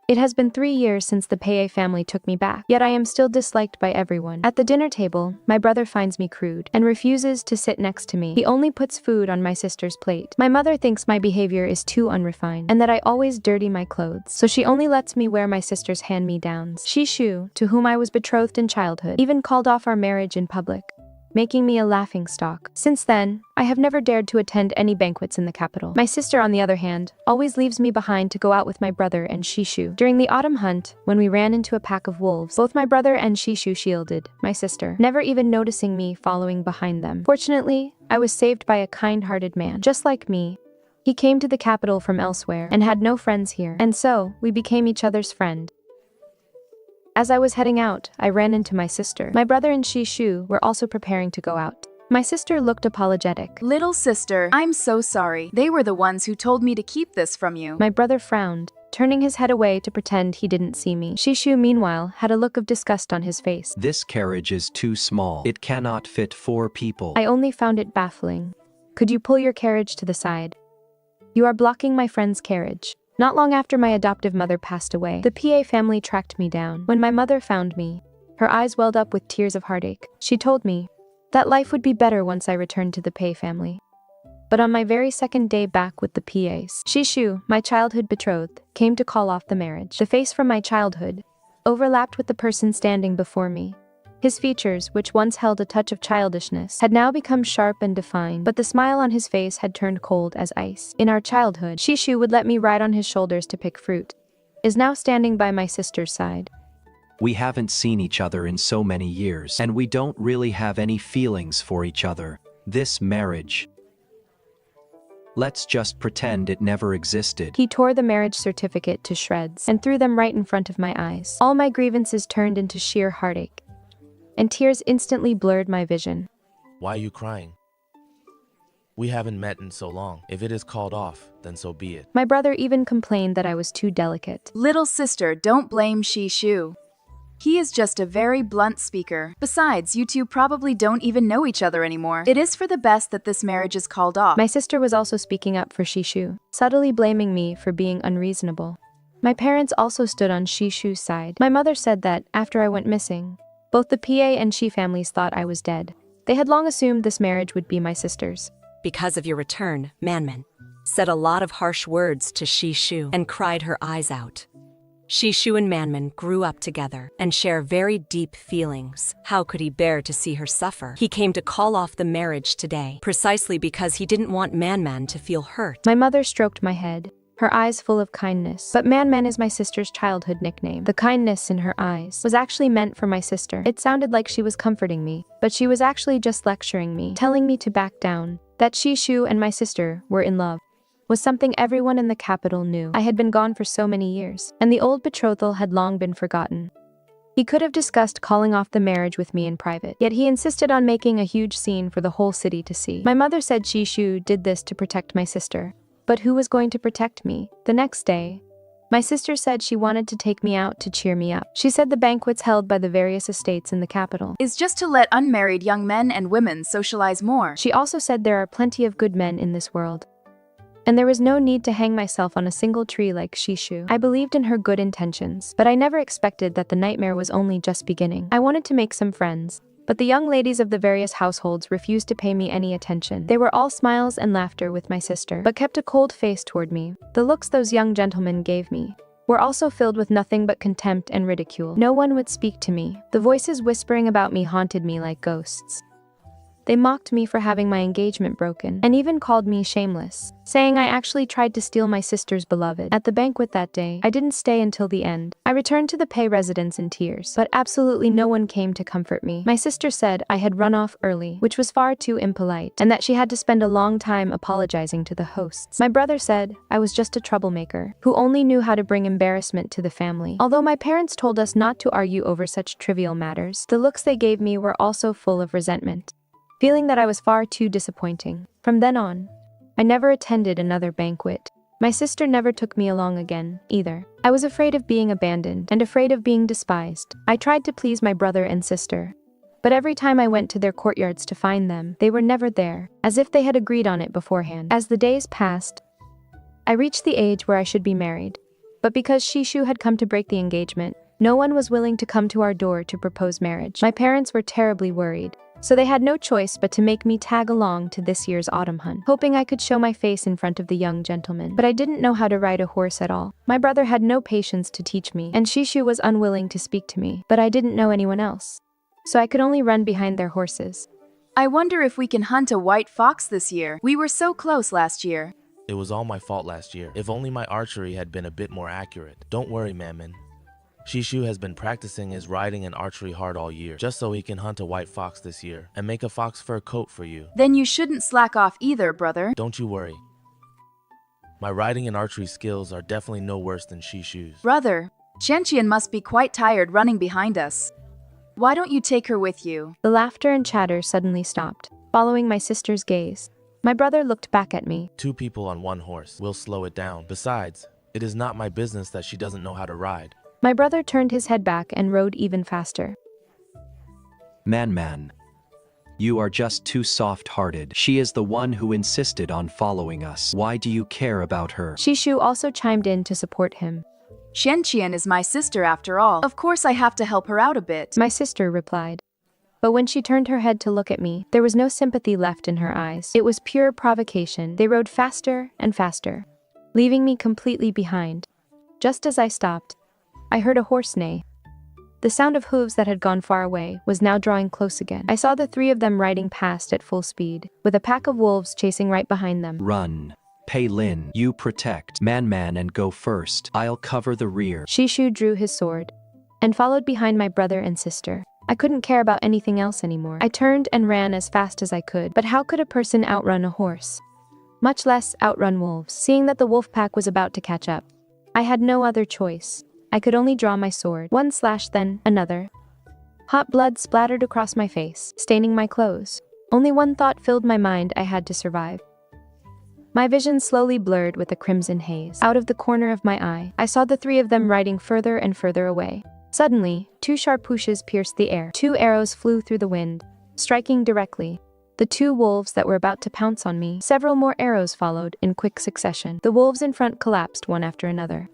It has been 3 years since the Pei family took me back, yet I am still disliked by everyone. At the dinner table, my brother finds me crude and refuses to sit next to me. He only puts food on my sister's plate. My mother thinks my behavior is too unrefined and that I always dirty my clothes, so she only lets me wear my sister's hand-me-downs. Shishu, to whom I was betrothed in childhood, even called off our marriage in public, making me a laughingstock. Since then, I have never dared to attend any banquets in the capital. My sister, on the other hand, always leaves me behind to go out with my brother and Shishu. During the autumn hunt, when we ran into a pack of wolves, both my brother and Shishu shielded my sister, never even noticing me following behind them. Fortunately, I was saved by a kind-hearted man, just like me. He came to the capital from elsewhere and had no friends here, and so we became each other's friend. As I was heading out, I ran into my sister. My brother and Shishu were also preparing to go out. My sister looked apologetic. Little sister, I'm so sorry. They were the ones who told me to keep this from you. My brother frowned, turning his head away to pretend he didn't see me. Shishu, meanwhile, had a look of disgust on his face. This carriage is too small. It cannot fit 4 people. I only found it baffling. Could you pull your carriage to the side? You are blocking my friend's carriage. Not long after my adoptive mother passed away, the PA family tracked me down. When my mother found me, her eyes welled up with tears of heartache. She told me that life would be better once I returned to the Pei family. But on my very second day back with the PAs, Shishu, my childhood betrothed, came to call off the marriage. The face from my childhood overlapped with the person standing before me. His features, which once held a touch of childishness, had now become sharp and defined, but the smile on his face had turned cold as ice. In our childhood, Shishu would let me ride on his shoulders to pick fruit, is now standing by my sister's side. We haven't seen each other in so many years, and we don't really have any feelings for each other. This marriage, let's just pretend it never existed. He tore the marriage certificate to shreds and threw them right in front of my eyes. All my grievances turned into sheer heartache, and tears instantly blurred my vision. Why are you crying? We haven't met in so long. If it is called off, then so be it. My brother even complained that I was too delicate. Little sister, don't blame Shishu. He is just a very blunt speaker. Besides, you two probably don't even know each other anymore. It is for the best that this marriage is called off. My sister was also speaking up for Shishu, subtly blaming me for being unreasonable. My parents also stood on Shishu's side. My mother said that, after I went missing, both the PA and Shi families thought I was dead. They had long assumed this marriage would be my sister's. Because of your return, Manman said a lot of harsh words to Shishu and cried her eyes out. Shishu and Manman grew up together and share very deep feelings. How could he bear to see her suffer? He came to call off the marriage today, precisely because he didn't want Manman to feel hurt. My mother stroked my head, her eyes full of kindness. But Manman is my sister's childhood nickname. The kindness in her eyes was actually meant for my sister. It sounded like she was comforting me, but she was actually just lecturing me, telling me to back down. That Shishu and my sister were in love was something everyone in the capital knew. I had been gone for so many years, and the old betrothal had long been forgotten. He could have discussed calling off the marriage with me in private, yet he insisted on making a huge scene for the whole city to see. My mother said Shishu did this to protect my sister. But who was going to protect me? The next day, my sister said she wanted to take me out to cheer me up. She said the banquets held by the various estates in the capital is just to let unmarried young men and women socialize more. She also said there are plenty of good men in this world, and there was no need to hang myself on a single tree like Shishu. I believed in her good intentions, but I never expected that the nightmare was only just beginning. I wanted to make some friends, but the young ladies of the various households refused to pay me any attention. They were all smiles and laughter with my sister, but kept a cold face toward me. The looks those young gentlemen gave me were also filled with nothing but contempt and ridicule. No one would speak to me. The voices whispering about me haunted me like ghosts. They mocked me for having my engagement broken, and even called me shameless, saying I actually tried to steal my sister's beloved. At the banquet that day, I didn't stay until the end. I returned to the Pei residence in tears, but absolutely no one came to comfort me. My sister said I had run off early, which was far too impolite, and that she had to spend a long time apologizing to the hosts. My brother said I was just a troublemaker, who only knew how to bring embarrassment to the family. Although my parents told us not to argue over such trivial matters, the looks they gave me were also full of resentment, feeling that I was far too disappointing. From then on, I never attended another banquet. My sister never took me along again, either. I was afraid of being abandoned and afraid of being despised. I tried to please my brother and sister, but every time I went to their courtyards to find them, they were never there, as if they had agreed on it beforehand. As the days passed, I reached the age where I should be married, But because Shishu had come to break the engagement, no one was willing to come to our door to propose marriage. My parents were terribly worried, so they had no choice but to make me tag along to this year's autumn hunt, hoping I could show my face in front of the young gentleman. But I didn't know how to ride a horse at all. My brother had no patience to teach me, and Shishu was unwilling to speak to me, but I didn't know anyone else, so I could only run behind their horses. I wonder if we can hunt a white fox this year. We were so close last year. It was all my fault last year. If only my archery had been a bit more accurate. Don't worry, Manman. Shishu has been practicing his riding and archery hard all year, just so he can hunt a white fox this year, and make a fox fur coat for you. Then you shouldn't slack off either, brother. Don't you worry. My riding and archery skills are definitely no worse than Shishu's. Brother, Qianqian must be quite tired running behind us. Why don't you take her with you? The laughter and chatter suddenly stopped, following my sister's gaze. My brother looked back at me. 2 people on 1 horse will slow it down. Besides, it is not my business that she doesn't know how to ride. My brother turned his head back and rode even faster. Man, you are just too soft-hearted. She is the one who insisted on following us. Why do you care about her? Shishu also chimed in to support him. Qianqian is my sister after all. Of course I have to help her out a bit. My sister replied. But when she turned her head to look at me, there was no sympathy left in her eyes. It was pure provocation. They rode faster and faster, leaving me completely behind. Just as I stopped, I heard a horse neigh. The sound of hooves that had gone far away was now drawing close again. I saw the 3 of them riding past at full speed, with a pack of wolves chasing right behind them. Run. Pei Lin, you protect Man and go first. I'll cover the rear. Shishu drew his sword and followed behind my brother and sister. I couldn't care about anything else anymore. I turned and ran as fast as I could, but how could a person outrun a horse? Much less outrun wolves. Seeing that the wolf pack was about to catch up, I had no other choice. I could only draw my sword. 1 slash, then another. Hot blood splattered across my face, staining my clothes. Only one thought filled my mind: I had to survive. My vision slowly blurred with a crimson haze. Out of the corner of my eye, I saw the 3 of them riding further and further away. Suddenly, 2 sharp whooshes pierced the air. 2 arrows flew through the wind, striking directly the 2 wolves that were about to pounce on me. Several more arrows followed in quick succession. The wolves in front collapsed one after another.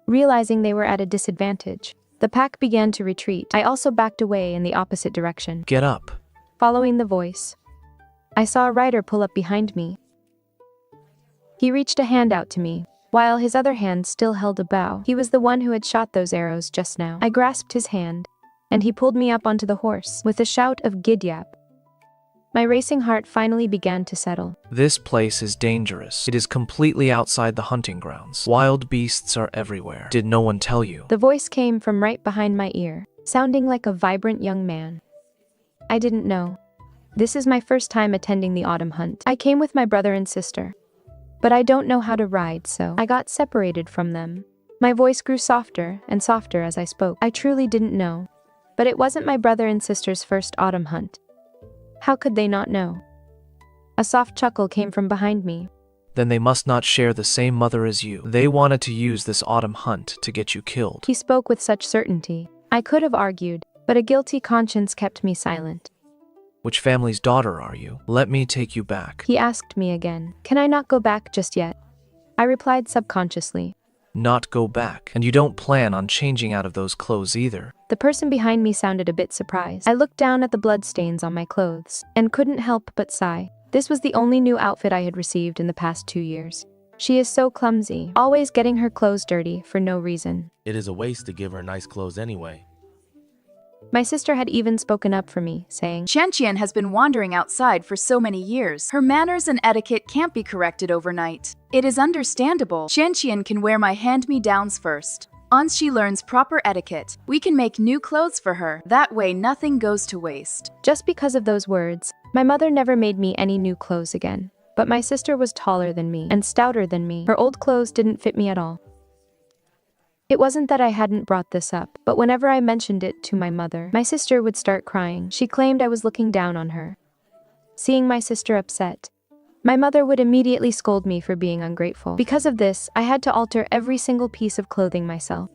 Realizing they were at a disadvantage, the pack began to retreat. I also backed away in the opposite direction. Get up. Following the voice, I saw a rider pull up behind me. He reached a hand out to me, while his other hand still held a bow. He was the one who had shot those arrows just now. I grasped his hand, and he pulled me up onto the horse. With a shout of "Gidyap!" my racing heart finally began to settle. This place is dangerous. It is completely outside the hunting grounds. Wild beasts are everywhere. Did no one tell you? The voice came from right behind my ear, sounding like a vibrant young man. I didn't know. This is my first time attending the autumn hunt. I came with my brother and sister, but I don't know how to ride, so I got separated from them. My voice grew softer and softer as I spoke. I truly didn't know, but it wasn't my brother and sister's first autumn hunt. How could they not know? A soft chuckle came from behind me. Then they must not share the same mother as you. They wanted to use this autumn hunt to get you killed. He spoke with such certainty. I could have argued, but a guilty conscience kept me silent. Which family's daughter are you? Let me take you back. He asked me again. Can I not go back just yet? I replied subconsciously. Not go back. And you don't plan on changing out of those clothes either. The person behind me sounded a bit surprised. I looked down at the bloodstains on my clothes and couldn't help but sigh. This was the only new outfit I had received in the past 2 years. She is so clumsy, always getting her clothes dirty for no reason. It is a waste to give her nice clothes anyway. My sister had even spoken up for me, saying, Qianqian has been wandering outside for so many years. Her manners and etiquette can't be corrected overnight. It is understandable. Qianqian can wear my hand-me-downs first. Once she learns proper etiquette, we can make new clothes for her. That way nothing goes to waste. Just because of those words, my mother never made me any new clothes again. But my sister was taller than me and stouter than me. Her old clothes didn't fit me at all. It wasn't that I hadn't brought this up, but whenever I mentioned it to my mother, my sister would start crying. She claimed I was looking down on her. Seeing my sister upset, my mother would immediately scold me for being ungrateful. Because of this, I had to alter every single piece of clothing myself.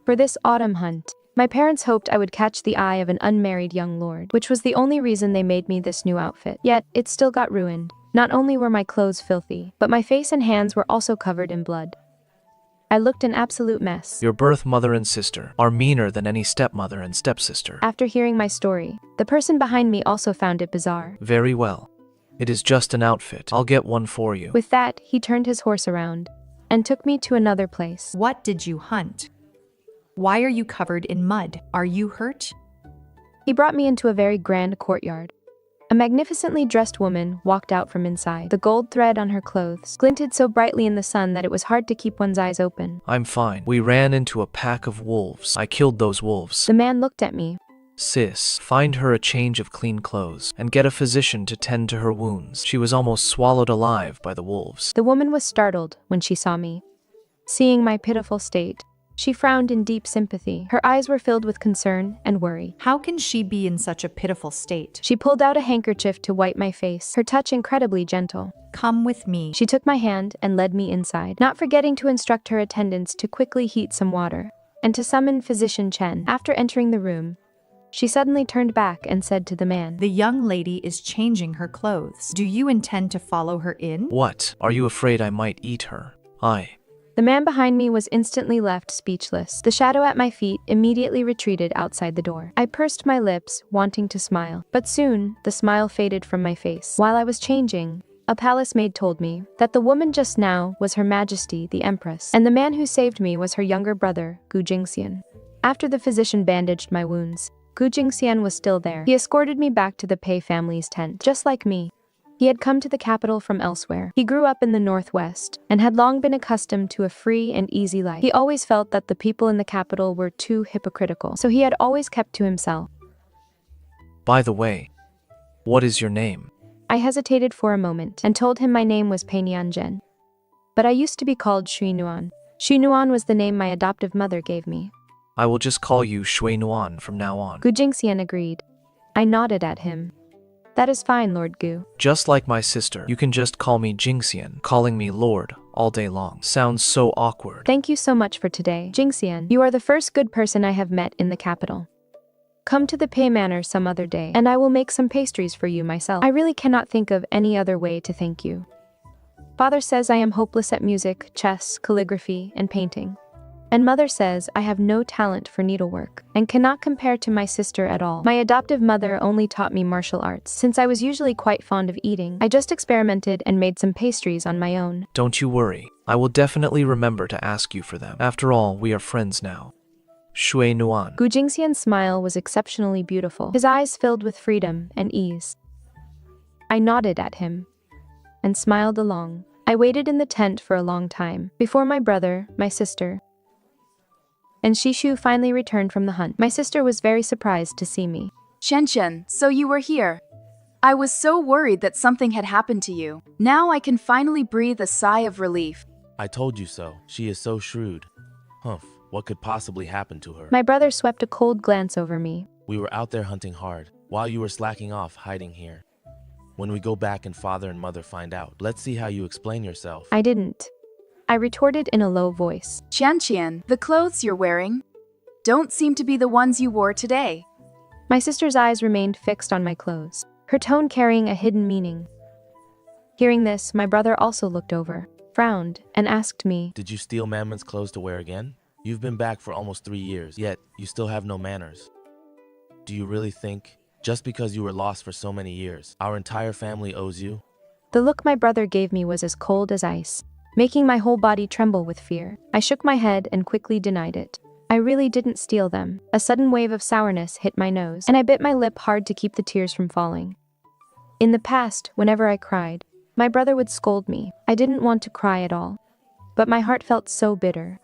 For this autumn hunt, my parents hoped I would catch the eye of an unmarried young lord, which was the only reason they made me this new outfit. Yet, it still got ruined. Not only were my clothes filthy, but my face and hands were also covered in blood. I looked an absolute mess. Your birth mother and sister are meaner than any stepmother and stepsister. After hearing my story, the person behind me also found it bizarre. Very well. It is just an outfit. I'll get one for you. With that, he turned his horse around and took me to another place. What did you hunt? Why are you covered in mud? Are you hurt? He brought me into a very grand courtyard. A magnificently dressed woman walked out from inside. The gold thread on her clothes glinted so brightly in the sun that it was hard to keep one's eyes open. I'm fine. We ran into a pack of wolves. I killed those wolves. The man looked at me. Sis, find her a change of clean clothes and get a physician to tend to her wounds. She was almost swallowed alive by the wolves. The woman was startled when she saw me. Seeing my pitiful state, she frowned in deep sympathy. Her eyes were filled with concern and worry. How can she be in such a pitiful state? She pulled out a handkerchief to wipe my face, her touch incredibly gentle. Come with me. She took my hand and led me inside, not forgetting to instruct her attendants to quickly heat some water and to summon Physician Chen. After entering the room, she suddenly turned back and said to the man, The young lady is changing her clothes. Do you intend to follow her in? What? Are you afraid I might eat her? The man behind me was instantly left speechless. The shadow at my feet immediately retreated outside the door. I pursed my lips, wanting to smile, but soon the smile faded from my face. While I was changing, a palace maid told me that the woman just now was Her Majesty the Empress, and the man who saved me was her younger brother, Gu Jingxian. After the physician bandaged my wounds, Gu Jingxian was still there. He escorted me back to the Pei family's tent. Just like me, he had come to the capital from elsewhere. He grew up in the northwest and had long been accustomed to a free and easy life. He always felt that the people in the capital were too hypocritical, so he had always kept to himself. By the way, what is your name? I hesitated for a moment and told him my name was Pei Nianzhen. But I used to be called Shui Nuan. Shui Nuan was the name my adoptive mother gave me. I will just call you Shui Nuan from now on. Gu Jingxian agreed. I nodded at him. That is fine, Lord Gu. Just like my sister, you can just call me Jingxian. Calling me Lord all day long sounds so awkward. Thank you so much for today, Jingxian. You are the first good person I have met in the capital. Come to the Pei Manor some other day, and I will make some pastries for you myself. I really cannot think of any other way to thank you. Father says I am hopeless at music, chess, calligraphy, and painting. And mother says I have no talent for needlework and cannot compare to my sister at all. My adoptive mother only taught me martial arts. Since I was usually quite fond of eating, I just experimented and made some pastries on my own. Don't you worry. I will definitely remember to ask you for them. After all, we are friends now. Shui Nuan. Gu Jingxian's smile was exceptionally beautiful, his eyes filled with freedom and ease. I nodded at him and smiled along. I waited in the tent for a long time before my brother, my sister, and Shishu finally returned from the hunt. My sister was very surprised to see me. Chen, so you were here. I was so worried that something had happened to you. Now I can finally breathe a sigh of relief. I told you so. She is so shrewd. Humph, what could possibly happen to her? My brother swept a cold glance over me. We were out there hunting hard, while you were slacking off hiding here. When we go back and father and mother find out, let's see how you explain yourself. I didn't. I retorted in a low voice. Chen, the clothes you're wearing don't seem to be the ones you wore today. My sister's eyes remained fixed on my clothes, her tone carrying a hidden meaning. Hearing this, my brother also looked over, frowned, and asked me, Did you steal Manman's clothes to wear again? You've been back for almost 3 years, yet you still have no manners. Do you really think, just because you were lost for so many years, our entire family owes you? The look my brother gave me was as cold as ice, making my whole body tremble with fear. I shook my head and quickly denied it. I really didn't steal them. A sudden wave of sourness hit my nose, and I bit my lip hard to keep the tears from falling. In the past, whenever I cried, my brother would scold me. I didn't want to cry at all, but my heart felt so bitter.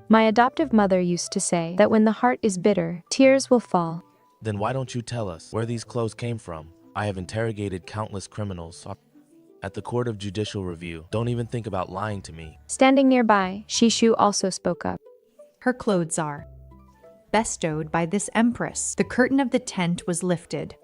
My adoptive mother used to say that when the heart is bitter, tears will fall. Then why don't you tell us where these clothes came from? I have interrogated countless criminals at the Court of Judicial Review. Don't even think about lying to me. Standing nearby, Shishu also spoke up. Her clothes are bestowed by this empress. The curtain of the tent was lifted,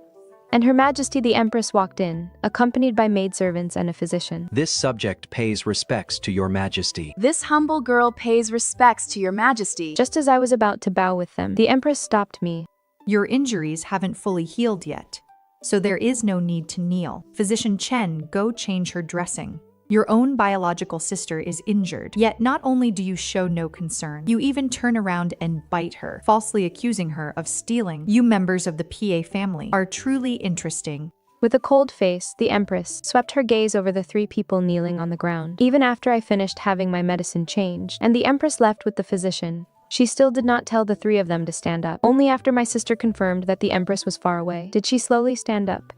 and Her Majesty the Empress walked in, accompanied by maidservants and a physician. This subject pays respects to your majesty. This humble girl pays respects to your majesty. Just as I was about to bow with them, the Empress stopped me. Your injuries haven't fully healed yet, so there is no need to kneel. Physician Chen, go change her dressing. Your own biological sister is injured, yet not only do you show no concern, you even turn around and bite her, falsely accusing her of stealing. You members of the PA family are truly interesting. With a cold face, the Empress swept her gaze over the 3 people kneeling on the ground. Even after I finished having my medicine changed, and the Empress left with the physician, she still did not tell the 3 of them to stand up. Only after my sister confirmed that the Empress was far away did she slowly stand up.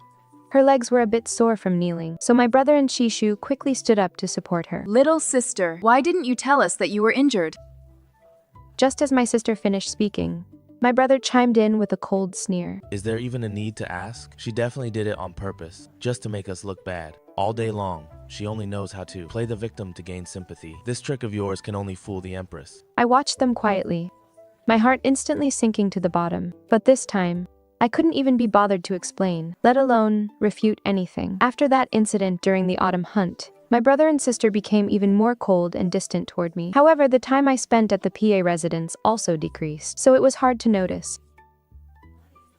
Her legs were a bit sore from kneeling, so my brother and Shishu quickly stood up to support her. Little sister, why didn't you tell us that you were injured? Just as my sister finished speaking, my brother chimed in with a cold sneer. Is there even a need to ask? She definitely did it on purpose, just to make us look bad. All day long, she only knows how to play the victim to gain sympathy. This trick of yours can only fool the Empress. I watched them quietly, my heart instantly sinking to the bottom. But this time, I couldn't even be bothered to explain, let alone refute anything. After that incident during the autumn hunt, my brother and sister became even more cold and distant toward me. However, the time I spent at the PA residence also decreased, so it was hard to notice.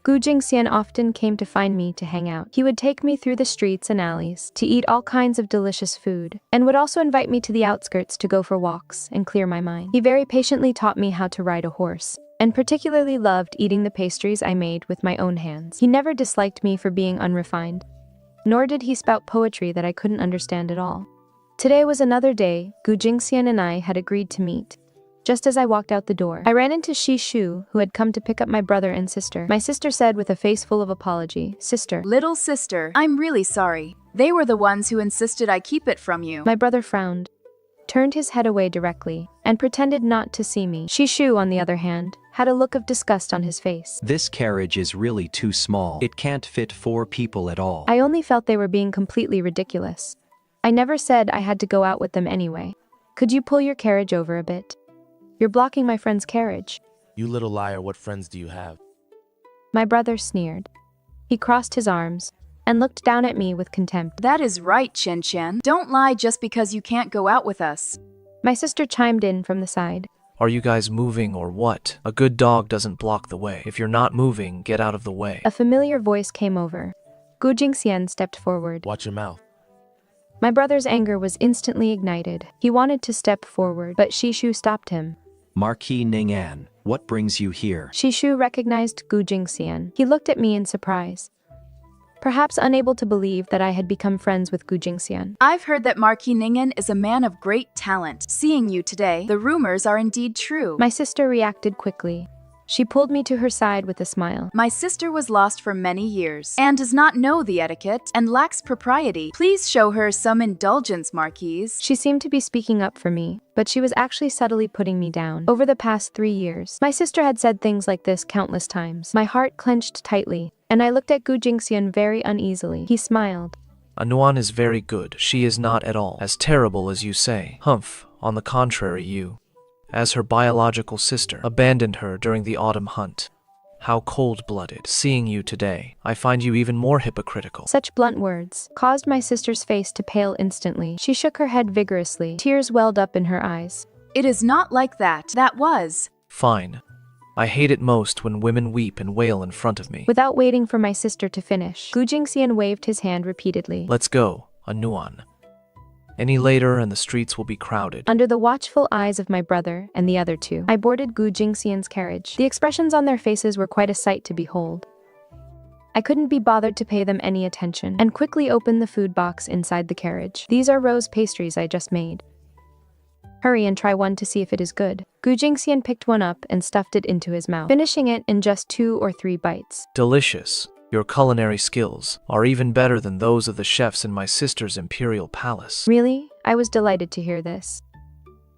Gu Jingxian often came to find me to hang out. He would take me through the streets and alleys to eat all kinds of delicious food, and would also invite me to the outskirts to go for walks and clear my mind. He very patiently taught me how to ride a horse, and particularly loved eating the pastries I made with my own hands. He never disliked me for being unrefined, nor did he spout poetry that I couldn't understand at all. Today was another day. Gu Jingxian and I had agreed to meet. Just as I walked out the door, I ran into Shishu, who had come to pick up my brother and sister. My sister said with a face full of apology, "Sister." Little sister, I'm really sorry. They were the ones who insisted I keep it from you. My brother frowned, turned his head away directly, and pretended not to see me. Shishu, on the other hand, had a look of disgust on his face. This carriage is really too small. It can't fit 4 people at all. I only felt they were being completely ridiculous. I never said I had to go out with them anyway. Could you pull your carriage over a bit? You're blocking my friend's carriage. You little liar, what friends do you have? My brother sneered. He crossed his arms and looked down at me with contempt. That is right, Chen Chen. Don't lie just because you can't go out with us. My sister chimed in from the side. Are you guys moving or what? A good dog doesn't block the way. If you're not moving, get out of the way. A familiar voice came over. Gu Jingxian stepped forward. Watch your mouth. My brother's anger was instantly ignited. He wanted to step forward, but Shishu stopped him. Marquis Ning'an, what brings you here? Shishu recognized Gu Jingxian. He looked at me in surprise, perhaps unable to believe that I had become friends with Gu Jingxian. I've heard that Marquis Ning'an is a man of great talent. Seeing you today, the rumors are indeed true. My sister reacted quickly. She pulled me to her side with a smile. My sister was lost for many years and does not know the etiquette and lacks propriety. Please show her some indulgence, Marquise. She seemed to be speaking up for me, but she was actually subtly putting me down. Over the past 3 years, my sister had said things like this countless times. My heart clenched tightly, and I looked at Gu Jingxian very uneasily. He smiled. Anuan is very good. She is not at all as terrible as you say. Humph, on the contrary, you, as her biological sister, abandoned her during the autumn hunt. How cold-blooded. Seeing you today, I find you even more hypocritical. Such blunt words caused my sister's face to pale instantly. She shook her head vigorously. Tears welled up in her eyes. It is not like that. That was. Fine. I hate it most when women weep and wail in front of me. Without waiting for my sister to finish, Gu Jingxian waved his hand repeatedly. Let's go, Anuan. Any later and the streets will be crowded. Under the watchful eyes of my brother and the other 2, I boarded Gu Jingxian's carriage. The expressions on their faces were quite a sight to behold. I couldn't be bothered to pay them any attention, and quickly opened the food box inside the carriage. These are rose pastries I just made. Hurry and try one to see if it is good. Gu Jingxian picked one up and stuffed it into his mouth, finishing it in just 2 or 3 bites. Delicious. Your culinary skills are even better than those of the chefs in my sister's imperial palace. Really? I was delighted to hear this.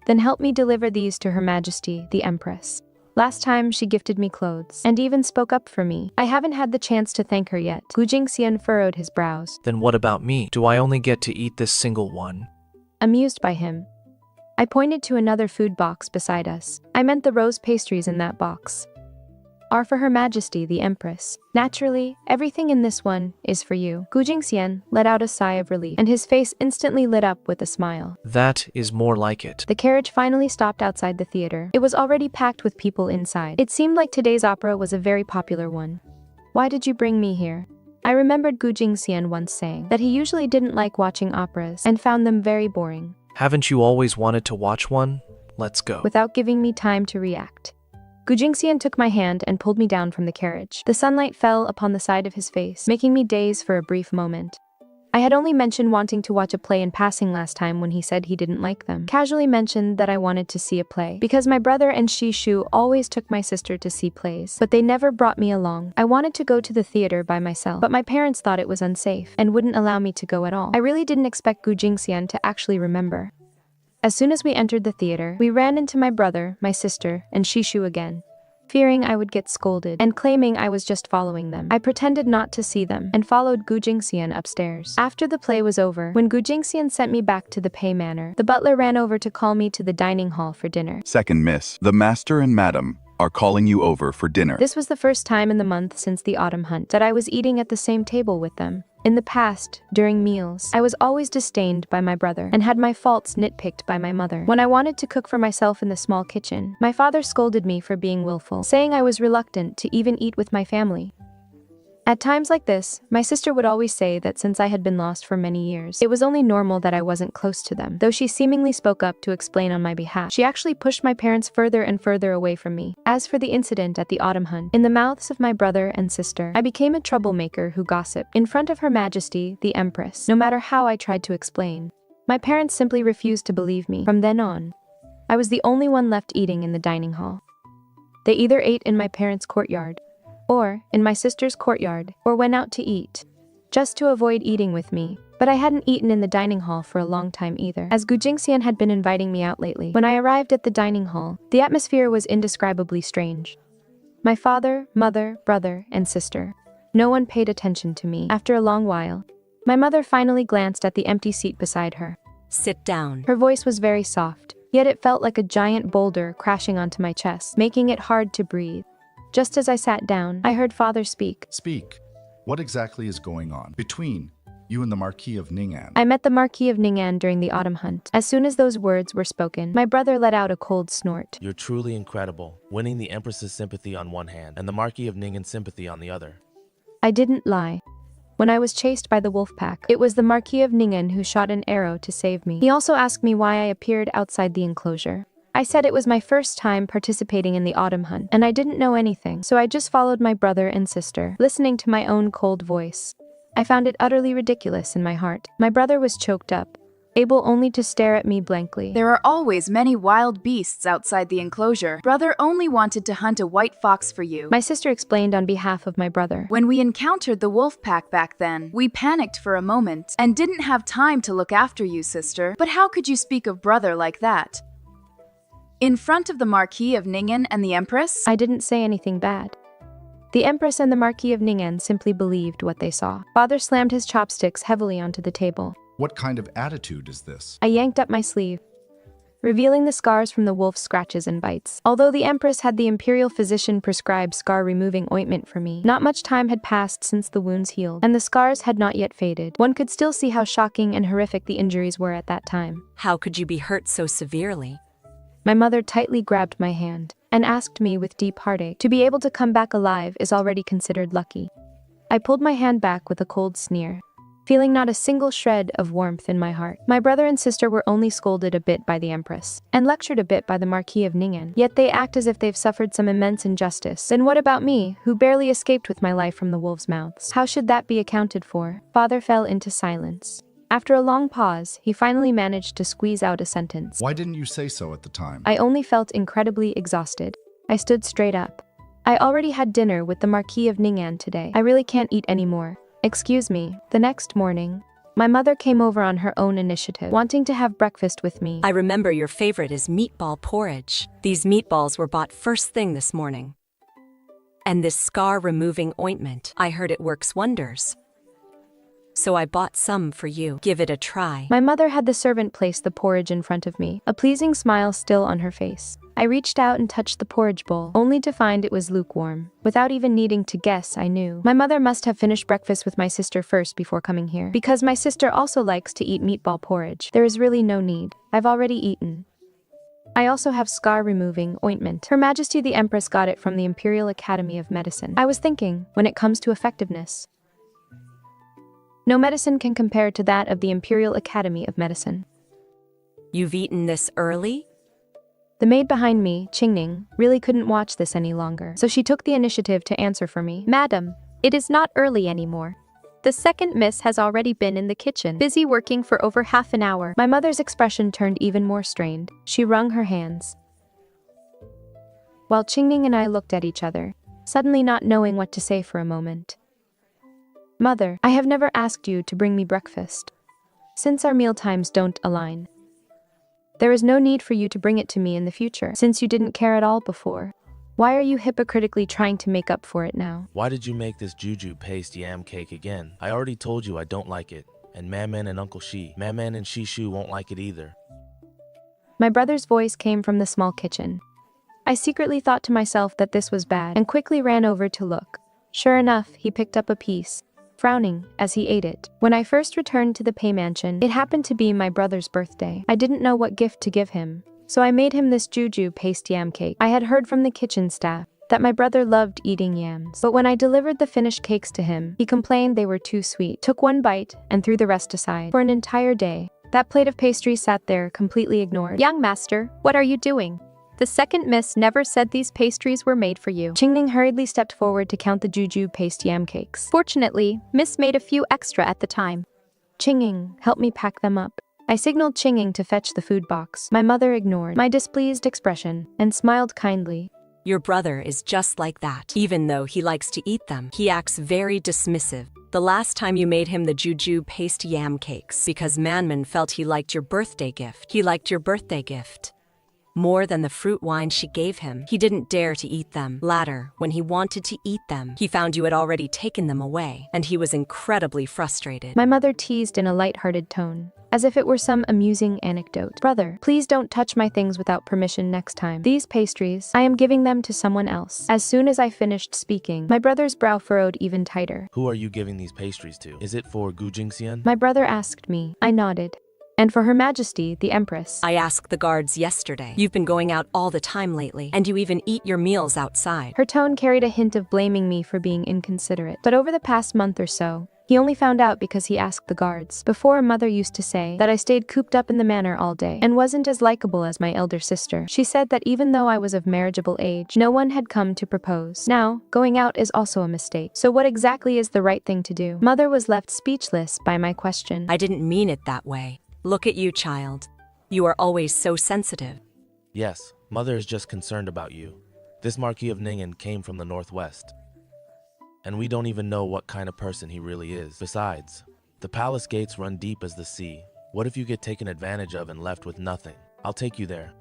Then help me deliver these to Her Majesty, the Empress. Last time, she gifted me clothes, and even spoke up for me. I haven't had the chance to thank her yet. Gu Jingxian furrowed his brows. Then what about me? Do I only get to eat this single one? Amused by him, I pointed to another food box beside us. I meant the rose pastries in that box are for Her Majesty, the Empress. Naturally, everything in this one is for you. Gu Jingxian let out a sigh of relief, and his face instantly lit up with a smile. That is more like it. The carriage finally stopped outside the theater. It was already packed with people inside. It seemed like today's opera was a very popular one. Why did you bring me here? I remembered Gu Jingxian once saying that he usually didn't like watching operas and found them very boring. Haven't you always wanted to watch one? Let's go. Without giving me time to react, Gu Jingxian took my hand and pulled me down from the carriage. The sunlight fell upon the side of his face, making me daze for a brief moment. I had only mentioned wanting to watch a play in passing last time when he said he didn't like them. Casually mentioned that I wanted to see a play, because my brother and Shishu always took my sister to see plays, but they never brought me along. I wanted to go to the theater by myself, but my parents thought it was unsafe and wouldn't allow me to go at all. I really didn't expect Gu Jingxian to actually remember. As soon as we entered the theater, we ran into my brother, my sister, and Shishu again. Fearing I would get scolded and claiming I was just following them, I pretended not to see them and followed Gu Jingxian upstairs. After the play was over, when Gu Jingxian sent me back to the Pei Manor, the butler ran over to call me to the dining hall for dinner. Second miss, the master and madam are calling you over for dinner. This was the first time in the month since the autumn hunt that I was eating at the same table with them. In the past, during meals, I was always disdained by my brother and had my faults nitpicked by my mother. When I wanted to cook for myself in the small kitchen, my father scolded me for being willful, saying I was reluctant to even eat with my family. At times like this, my sister would always say that since I had been lost for many years, it was only normal that I wasn't close to them. Though she seemingly spoke up to explain on my behalf, she actually pushed my parents further and further away from me. As for the incident at the autumn hunt, in the mouths of my brother and sister, I became a troublemaker who gossiped in front of Her Majesty, the Empress, no matter how I tried to explain. My parents simply refused to believe me. From then on, I was the only one left eating in the dining hall. They either ate in my parents' courtyard, or in my sister's courtyard, or went out to eat, just to avoid eating with me. But I hadn't eaten in the dining hall for a long time either, as Gu Jingxian had been inviting me out lately. When I arrived at the dining hall, the atmosphere was indescribably strange. My father, mother, brother, and sister. No one paid attention to me. After a long while, my mother finally glanced at the empty seat beside her. Sit down. Her voice was very soft, yet it felt like a giant boulder crashing onto my chest, making it hard to breathe. Just as I sat down, I heard father speak. Speak. What exactly is going on between you and the Marquis of Ning'an? I met the Marquis of Ning'an during the autumn hunt. As soon as those words were spoken, my brother let out a cold snort. You're truly incredible, winning the Empress's sympathy on one hand and the Marquis of Ning'an's sympathy on the other. I didn't lie. When I was chased by the wolf pack, it was the Marquis of Ning'an who shot an arrow to save me. He also asked me why I appeared outside the enclosure. I said it was my first time participating in the autumn hunt, and I didn't know anything, so I just followed my brother and sister, listening to my own cold voice. I found it utterly ridiculous in my heart. My brother was choked up, able only to stare at me blankly. There are always many wild beasts outside the enclosure. Brother only wanted to hunt a white fox for you. My sister explained on behalf of my brother. When we encountered the wolf pack back then, we panicked for a moment and didn't have time to look after you, sister. But how could you speak of brother like that? In front of the Marquis of Ning'an and the Empress? I didn't say anything bad. The Empress and the Marquis of Ning'an simply believed what they saw. Father slammed his chopsticks heavily onto the table. What kind of attitude is this? I yanked up my sleeve, revealing the scars from the wolf's scratches and bites. Although the Empress had the imperial physician prescribe scar-removing ointment for me, not much time had passed since the wounds healed, and the scars had not yet faded. One could still see how shocking and horrific the injuries were at that time. How could you be hurt so severely? My mother tightly grabbed my hand and asked me with deep heartache, to be able to come back alive is already considered lucky. I pulled my hand back with a cold sneer, feeling not a single shred of warmth in my heart. My brother and sister were only scolded a bit by the Empress, and lectured a bit by the Marquis of Ning'an, yet they act as if they've suffered some immense injustice. Then what about me, who barely escaped with my life from the wolves' mouths? How should that be accounted for? Father fell into silence. After a long pause, he finally managed to squeeze out a sentence. Why didn't you say so at the time? I only felt incredibly exhausted. I stood straight up. I already had dinner with the Marquis of Ning'an today. I really can't eat anymore. Excuse me. The next morning, my mother came over on her own initiative, wanting to have breakfast with me. I remember your favorite is meatball porridge. These meatballs were bought first thing this morning. And this scar-removing ointment, I heard it works wonders. So I bought some for you. Give it a try. My mother had the servant place the porridge in front of me, a pleasing smile still on her face. I reached out and touched the porridge bowl, only to find it was lukewarm. Without even needing to guess, I knew. My mother must have finished breakfast with my sister first before coming here, because my sister also likes to eat meatball porridge. There is really no need. I've already eaten. I also have scar-removing ointment. Her Majesty the Empress got it from the Imperial Academy of Medicine. I was thinking, when it comes to effectiveness, No medicine can compare to that of the Imperial Academy of Medicine. You've eaten this early? The maid behind me, Qingning, really couldn't watch this any longer, so she took the initiative to answer for me. Madam, it is not early anymore. The second miss has already been in the kitchen, busy working for over half an hour. My mother's expression turned even more strained. She wrung her hands, while Qingning and I looked at each other, suddenly not knowing what to say for a moment. Mother, I have never asked you to bring me breakfast. Since our meal times don't align, there is no need for you to bring it to me in the future, since you didn't care at all before. Why are you hypocritically trying to make up for it now? Why did you make this juju paste yam cake again? I already told you I don't like it. And Manman and Uncle Manman and Shishu won't like it either. My brother's voice came from the small kitchen. I secretly thought to myself that this was bad and quickly ran over to look. Sure enough, he picked up a piece, frowning as he ate it. When I first returned to the Pei Mansion, it happened to be my brother's birthday. I didn't know what gift to give him, so I made him this juju paste yam cake. I had heard from the kitchen staff that my brother loved eating yams, but when I delivered the finished cakes to him, he complained they were too sweet, took one bite, and threw the rest aside. For an entire day, that plate of pastry sat there completely ignored. Young master, what are you doing? The second miss never said these pastries were made for you. Qingning hurriedly stepped forward to count the juju paste yam cakes. Fortunately, Miss made a few extra at the time. Qingning, help me pack them up. I signaled Qingning to fetch the food box. My mother ignored my displeased expression and smiled kindly. Your brother is just like that. Even though he likes to eat them, he acts very dismissive. The last time you made him the juju paste yam cakes because Manman felt he liked your birthday gift. He liked your birthday gift more than the fruit wine she gave him. He didn't dare to eat them. Later, when he wanted to eat them, he found you had already taken them away, and he was incredibly frustrated. My mother teased in a light-hearted tone, as if it were some amusing anecdote. Brother, please don't touch my things without permission next time. These pastries, I am giving them to someone else. As soon as I finished speaking, my brother's brow furrowed even tighter. Who are you giving these pastries to? Is it for Gu Jingxian? My brother asked me. I nodded. And for Her Majesty, the Empress. I asked the guards yesterday. You've been going out all the time lately, and you even eat your meals outside. Her tone carried a hint of blaming me for being inconsiderate. But over the past month or so, he only found out because he asked the guards. Before, Mother used to say that I stayed cooped up in the manor all day and wasn't as likable as my elder sister. She said that even though I was of marriageable age, no one had come to propose. Now, going out is also a mistake. So what exactly is the right thing to do? Mother was left speechless by my question. I didn't mean it that way. Look at you, child. You are always so sensitive. Yes, Mother is just concerned about you. This Marquis of Ningen came from the northwest, and we don't even know what kind of person he really is. Besides, the palace gates run deep as the sea. What if you get taken advantage of and left with nothing? I'll take you there.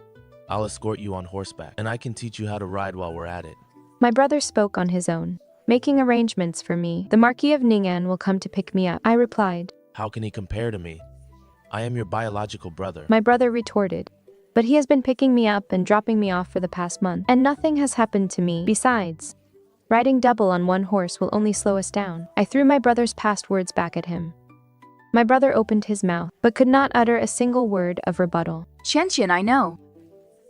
I'll escort you on horseback, and I can teach you how to ride while we're at it. My brother spoke on his own, making arrangements for me. The Marquis of Ningen will come to pick me up, I replied. How can he compare to me? I am your biological brother. My brother retorted. But he has been picking me up and dropping me off for the past month, and nothing has happened to me. Besides, riding double on one horse will only slow us down. I threw my brother's past words back at him. My brother opened his mouth, but could not utter a single word of rebuttal. Qianqian, I know.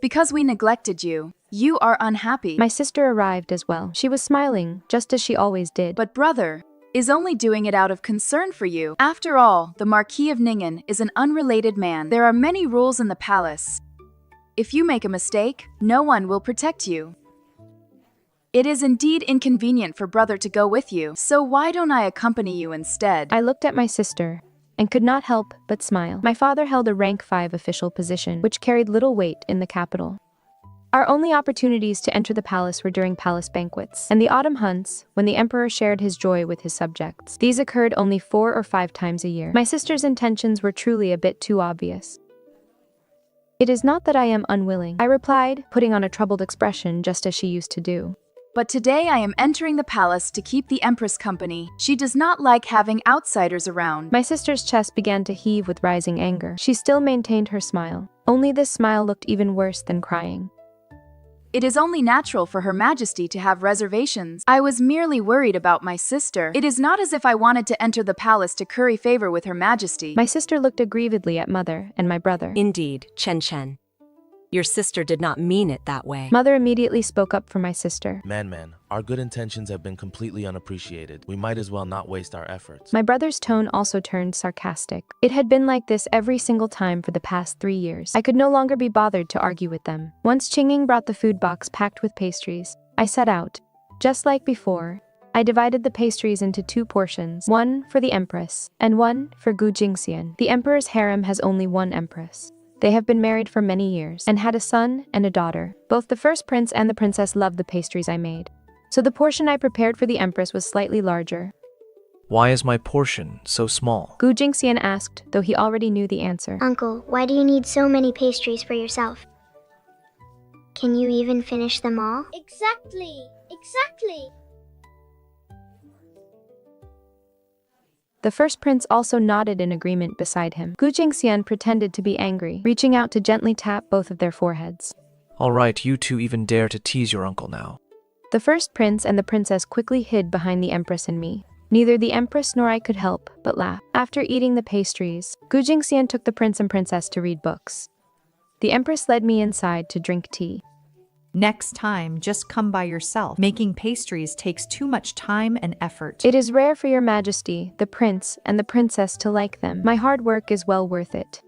Because we neglected you, you are unhappy. My sister arrived as well. She was smiling, just as she always did. But brother is only doing it out of concern for you. After all, the Marquis of Ningen is an unrelated man. There are many rules in the palace. If you make a mistake, no one will protect you. It is indeed inconvenient for brother to go with you, so why don't I accompany you instead? I looked at my sister and could not help but smile. My father held a rank 5 official position, which carried little weight in the capital. Our only opportunities to enter the palace were during palace banquets and the autumn hunts, when the emperor shared his joy with his subjects. These occurred only 4 or 5 times a year. My sister's intentions were truly a bit too obvious. It is not that I am unwilling, I replied, putting on a troubled expression just as she used to do. But today I am entering the palace to keep the Empress company. She does not like having outsiders around. My sister's chest began to heave with rising anger. She still maintained her smile. Only this smile looked even worse than crying. It is only natural for Her Majesty to have reservations. I was merely worried about my sister. It is not as if I wanted to enter the palace to curry favor with Her Majesty. My sister looked aggrievedly at Mother and my brother. Indeed, Chen Chen. Your sister did not mean it that way. Mother immediately spoke up for my sister. Man, our good intentions have been completely unappreciated. We might as well not waste our efforts. My brother's tone also turned sarcastic. It had been like this every single time for the past 3 years. I could no longer be bothered to argue with them. Once Qingying brought the food box packed with pastries, I set out. Just like before, I divided the pastries into 2 portions, one for the Empress, and one for Gu Jingxian. The Emperor's harem has only 1 Empress. They have been married for many years, and had a son and a daughter. Both the first prince and the princess loved the pastries I made. So the portion I prepared for the Empress was slightly larger. Why is my portion so small? Gu Jingxian asked, though he already knew the answer. Uncle, why do you need so many pastries for yourself? Can you even finish them all? Exactly. The first prince also nodded in agreement beside him. Gu Jingxian pretended to be angry, reaching out to gently tap both of their foreheads. All right, you two even dare to tease your uncle now. The first prince and the princess quickly hid behind the Empress and me. Neither the Empress nor I could help but laugh. After eating the pastries, Gu Jingxian took the prince and princess to read books. The Empress led me inside to drink tea. Next time, just come by yourself. Making pastries takes too much time and effort. It is rare for your majesty, the prince and the princess to like them. My hard work is well worth it.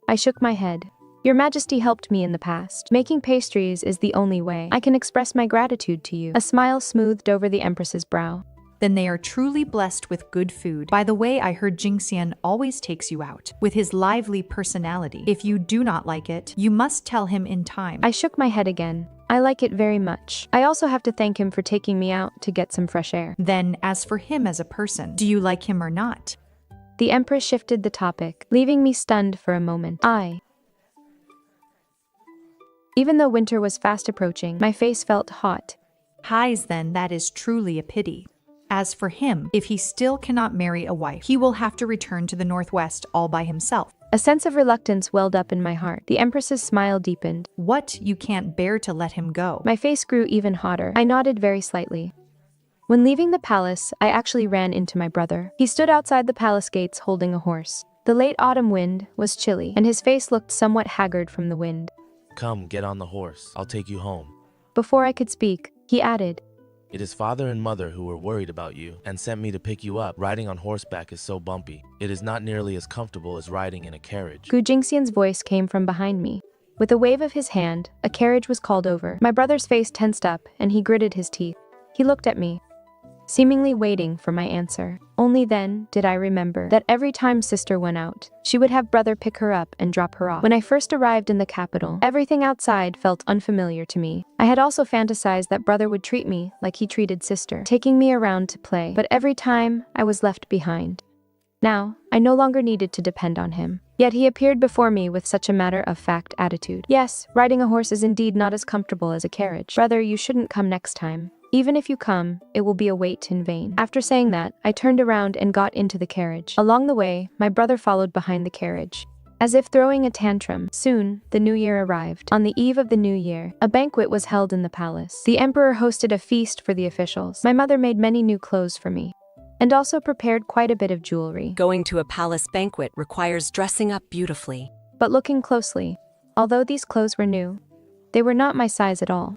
I shook my head. Your majesty helped me in the past. Making pastries is the only way I can express my gratitude to you. A smile smoothed over the Empress's brow. Then they are truly blessed with good food. By the way, I heard Jingxian always takes you out with his lively personality. If you do not like it, you must tell him in time. I shook my head again. I like it very much. I also have to thank him for taking me out to get some fresh air. Then, as for him as a person, do you like him or not? The Empress shifted the topic, leaving me stunned for a moment. Even though winter was fast approaching, my face felt hot. Highs, then that is truly a pity. As for him, if he still cannot marry a wife, he will have to return to the Northwest all by himself. A sense of reluctance welled up in my heart. The Empress's smile deepened. What? You can't bear to let him go? My face grew even hotter. I nodded very slightly. When leaving the palace, I actually ran into my brother. He stood outside the palace gates holding a horse. The late autumn wind was chilly, and his face looked somewhat haggard from the wind. Come, get on the horse. I'll take you home. Before I could speak, he added, It is father and mother who were worried about you and sent me to pick you up. Riding on horseback is so bumpy. It is not nearly as comfortable as riding in a carriage. Gu Jingxian's voice came from behind me. With a wave of his hand, a carriage was called over. My brother's face tensed up, and he gritted his teeth. He looked at me, seemingly waiting for my answer. Only then did I remember that every time sister went out, she would have brother pick her up and drop her off. When I first arrived in the capital, everything outside felt unfamiliar to me. I had also fantasized that brother would treat me like he treated sister, taking me around to play, but every time I was left behind. Now, I no longer needed to depend on him. Yet he appeared before me with such a matter-of-fact attitude. Yes, riding a horse is indeed not as comfortable as a carriage. Brother, you shouldn't come next time. Even if you come, it will be a wait in vain. After saying that, I turned around and got into the carriage. Along the way, my brother followed behind the carriage, as if throwing a tantrum. Soon, the new year arrived. On the eve of the new year, a banquet was held in the palace. The emperor hosted a feast for the officials. My mother made many new clothes for me, and also prepared quite a bit of jewelry. Going to a palace banquet requires dressing up beautifully. But looking closely, although these clothes were new, they were not my size at all.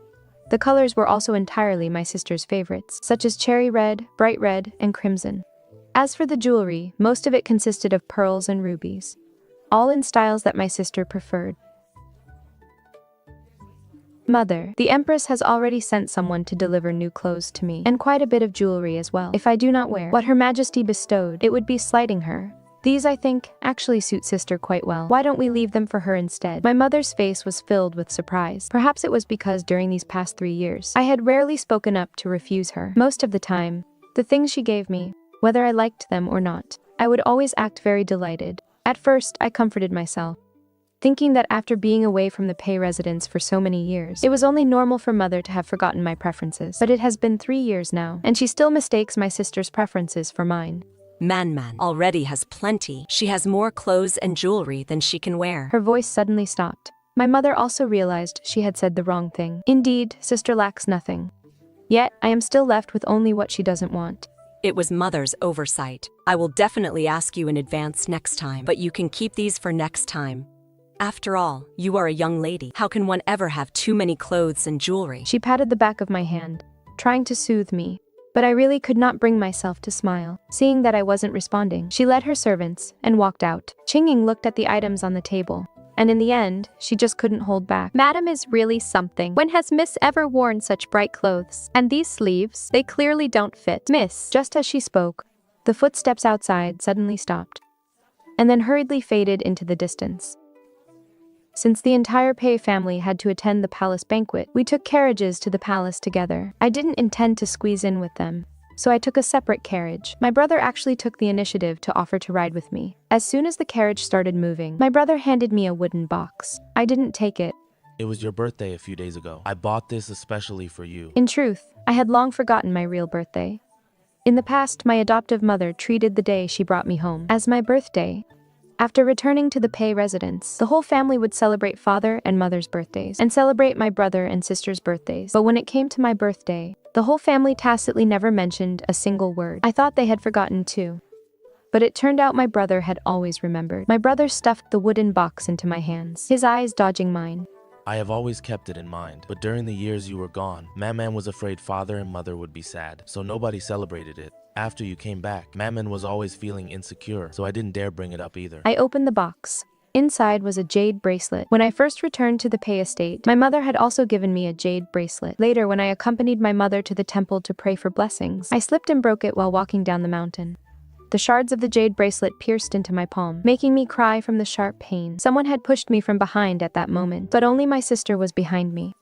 The colors were also entirely my sister's favorites, such as cherry red, bright red, and crimson. As for the jewelry, most of it consisted of pearls and rubies, all in styles that my sister preferred. Mother, the Empress has already sent someone to deliver new clothes to me, and quite a bit of jewelry as well. If I do not wear what Her Majesty bestowed, it would be slighting her. These, I think, actually suit sister quite well. Why don't we leave them for her instead? My mother's face was filled with surprise. Perhaps it was because during these past 3 years, I had rarely spoken up to refuse her. Most of the time, the things she gave me, whether I liked them or not, I would always act very delighted. At first, I comforted myself, thinking that after being away from the Pei residence for so many years, it was only normal for mother to have forgotten my preferences. But it has been 3 years now, and she still mistakes my sister's preferences for mine. Man already has plenty. She has more clothes and jewelry than she can wear. Her voice suddenly stopped. My mother also realized she had said the wrong thing. Indeed, sister lacks nothing. Yet, I am still left with only what she doesn't want. It was mother's oversight. I will definitely ask you in advance next time, but you can keep these for next time. After all, you are a young lady. How can one ever have too many clothes and jewelry? She patted the back of my hand, trying to soothe me. But I really could not bring myself to smile. Seeing that I wasn't responding, she led her servants and walked out. Qingying looked at the items on the table, and in the end, she just couldn't hold back. Madam is really something. When has Miss ever worn such bright clothes? And these sleeves, they clearly don't fit. Miss. Just as she spoke, the footsteps outside suddenly stopped, and then hurriedly faded into the distance. Since the entire Pei family had to attend the palace banquet, we took carriages to the palace together. I didn't intend to squeeze in with them, so I took a separate carriage. My brother actually took the initiative to offer to ride with me. As soon as the carriage started moving, my brother handed me a wooden box. I didn't take it. It was your birthday a few days ago. I bought this especially for you. In truth, I had long forgotten my real birthday. In the past, my adoptive mother treated the day she brought me home as my birthday. After returning to the Pei residence, the whole family would celebrate father and mother's birthdays and celebrate my brother and sister's birthdays. But when it came to my birthday, the whole family tacitly never mentioned a single word. I thought they had forgotten too. But it turned out my brother had always remembered. My brother stuffed the wooden box into my hands, his eyes dodging mine. I have always kept it in mind, but during the years you were gone, Man was afraid father and mother would be sad, so nobody celebrated it. After you came back, Man was always feeling insecure, so I didn't dare bring it up either. I opened the box. Inside was a jade bracelet. When I first returned to the Pei estate, my mother had also given me a jade bracelet. Later, when I accompanied my mother to the temple to pray for blessings, I slipped and broke it while walking down the mountain. The shards of the jade bracelet pierced into my palm, making me cry from the sharp pain. Someone had pushed me from behind at that moment, but only my sister was behind me.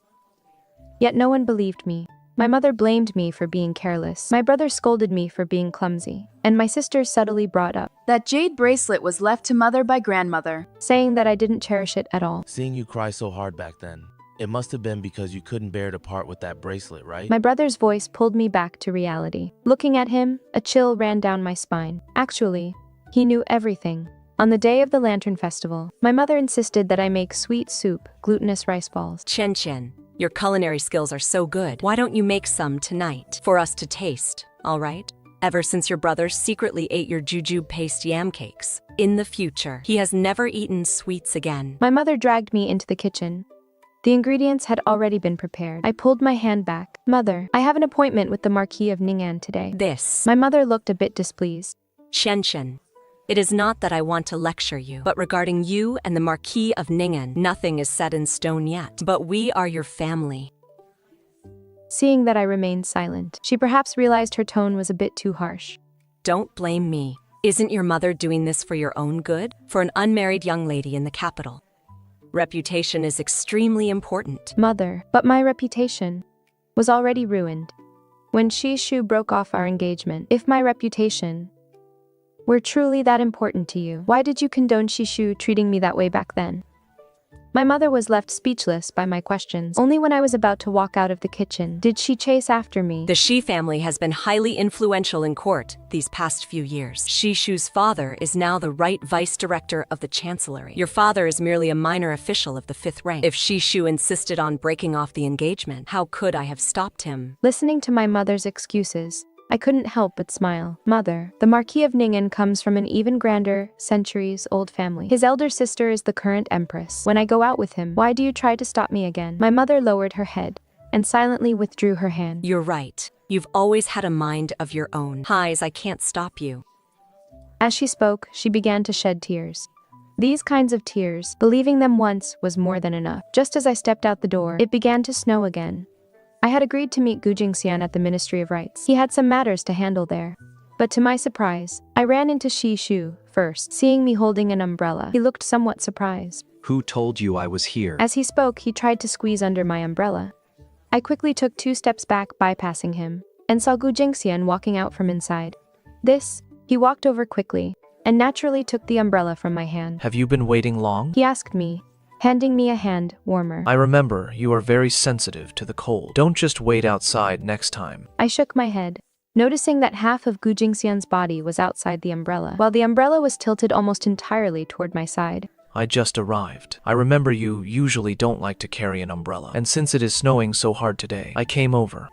Yet no one believed me. My mother blamed me for being careless. My brother scolded me for being clumsy. And my sister subtly brought up That jade bracelet was left to mother by grandmother, saying that I didn't cherish it at all. Seeing you cry so hard back then, it must have been because you couldn't bear to part with that bracelet, right? My brother's voice pulled me back to reality. Looking at him, a chill ran down my spine. Actually, he knew everything. On the day of the Lantern Festival, my mother insisted that I make sweet soup, glutinous rice balls. Chen, your culinary skills are so good. Why don't you make some tonight for us to taste, all right? Ever since your brother secretly ate your jujube paste yam cakes, in the future, he has never eaten sweets again. My mother dragged me into the kitchen. The ingredients had already been prepared. I pulled my hand back. Mother, I have an appointment with the Marquis of Ning'an today. My mother looked a bit displeased. Chen, it is not that I want to lecture you, but regarding you and the Marquis of Ning'an, nothing is set in stone yet. But we are your family. Seeing that I remained silent, she perhaps realized her tone was a bit too harsh. Don't blame me. Isn't your mother doing this for your own good? For an unmarried young lady in the capital? Reputation is extremely important. Mother, but my reputation was already ruined. When Shishu broke off our engagement, if my reputation were truly that important to you, why did you condone Shishu treating me that way back then? My mother was left speechless by my questions. Only when I was about to walk out of the kitchen did she chase after me. The Shi family has been highly influential in court these past few years. Shishu's father is now the right vice director of the chancellery. Your father is merely a minor official of the 5th rank. If Shishu insisted on breaking off the engagement, how could I have stopped him? Listening to my mother's excuses, I couldn't help but smile. Mother, the Marquis of Ning'an comes from an even grander, centuries-old family. His elder sister is the current empress. When I go out with him, why do you try to stop me again? My mother lowered her head and silently withdrew her hand. You're right. You've always had a mind of your own. I can't stop you. As she spoke, she began to shed tears. These kinds of tears, believing them once, was more than enough. Just as I stepped out the door, it began to snow again. I had agreed to meet Gu Jingxian at the Ministry of Rights. He had some matters to handle there. But to my surprise, I ran into Shishu first. Seeing me holding an umbrella, he looked somewhat surprised. Who told you I was here? As he spoke, he tried to squeeze under my umbrella. I quickly took 2 steps back, bypassing him, and saw Gu Jingxian walking out from inside. He walked over quickly, and naturally took the umbrella from my hand. Have you been waiting long? He asked me, handing me a hand warmer. I remember you are very sensitive to the cold. Don't just wait outside next time. I shook my head, noticing that half of Gu Jingxian's body was outside the umbrella, while the umbrella was tilted almost entirely toward my side. I just arrived. I remember you usually don't like to carry an umbrella, and since it is snowing so hard today, I came over.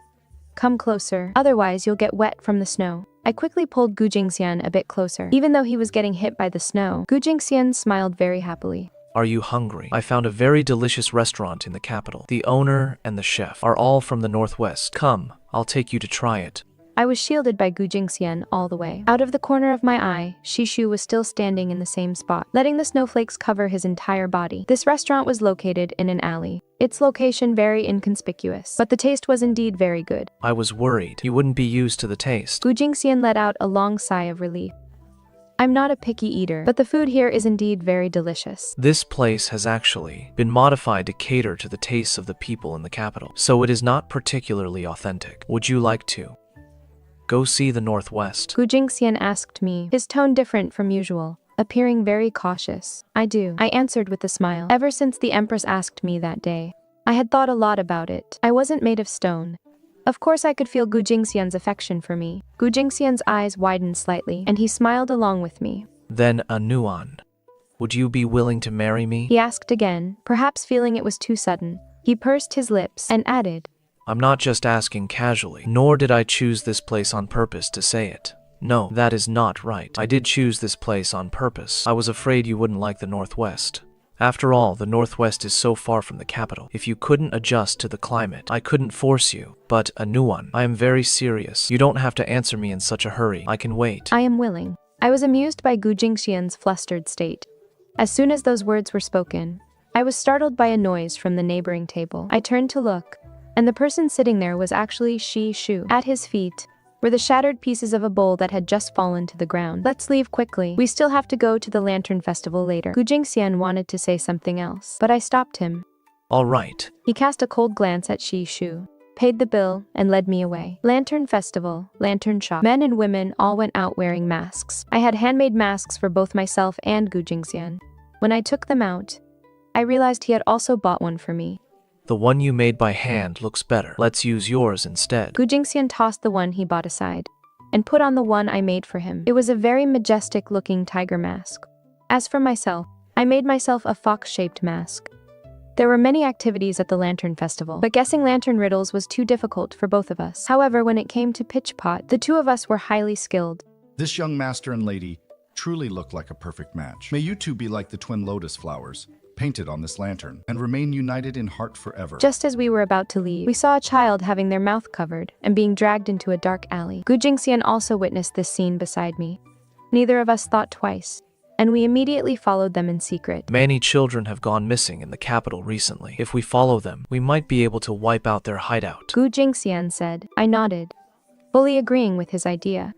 Come closer, otherwise you'll get wet from the snow. I quickly pulled Gu Jingxian a bit closer. Even though he was getting hit by the snow, Gu Jingxian smiled very happily. Are you hungry? I found a very delicious restaurant in the capital. The owner and the chef are all from the northwest. Come, I'll take you to try it. I was shielded by Gu Jingxian all the way. Out of the corner of my eye, Shishu was still standing in the same spot, letting the snowflakes cover his entire body. This restaurant was located in an alley. Its location very inconspicuous, but the taste was indeed very good. I was worried you wouldn't be used to the taste. Gu Jingxian let out a long sigh of relief. I'm not a picky eater, but the food here is indeed very delicious. This place has actually been modified to cater to the tastes of the people in the capital, so it is not particularly authentic. Would you like to go see the northwest? Gu Jingxian asked me, his tone different from usual, appearing very cautious. I do, I answered with a smile. Ever since the Empress asked me that day, I had thought a lot about it. I wasn't made of stone. Of course I could feel Gu Jingxian's affection for me. Gu Jingxian's eyes widened slightly, and he smiled along with me. Then Anuan, would you be willing to marry me? He asked again, perhaps feeling it was too sudden. He pursed his lips and added, I'm not just asking casually, nor did I choose this place on purpose to say it. No, that is not right. I did choose this place on purpose. I was afraid you wouldn't like the Northwest. After all, the Northwest is so far from the capital. If you couldn't adjust to the climate, I couldn't force you. But, Anuan, I am very serious. You don't have to answer me in such a hurry. I can wait. I am willing. I was amused by Gu Jingxian's flustered state. As soon as those words were spoken, I was startled by a noise from the neighboring table. I turned to look, and the person sitting there was actually Shi Shu. At his feet were the shattered pieces of a bowl that had just fallen to the ground. Let's leave quickly. We still have to go to the Lantern Festival later. Gu Jingxian wanted to say something else, but I stopped him. All right. He cast a cold glance at Shi Shu, paid the bill, and led me away. Lantern Festival, Lantern Shop. Men and women all went out wearing masks. I had handmade masks for both myself and Gu Jingxian. When I took them out, I realized he had also bought one for me. The one you made by hand looks better. Let's use yours instead. Gu Jingxian tossed the one he bought aside and put on the one I made for him. It was a very majestic-looking tiger mask. As for myself, I made myself a fox-shaped mask. There were many activities at the Lantern Festival, but guessing lantern riddles was too difficult for both of us. However, when it came to pitch pot, the two of us were highly skilled. This young master and lady truly look like a perfect match. May you two be like the twin lotus flowers, painted on this lantern, and remain united in heart forever. Just as we were about to leave, we saw a child having their mouth covered and being dragged into a dark alley. Gu Jingxian also witnessed this scene beside me. Neither of us thought twice, and we immediately followed them in secret. Many children have gone missing in the capital recently. If we follow them, we might be able to wipe out their hideout. Gu Jingxian said. I nodded, fully agreeing with his idea.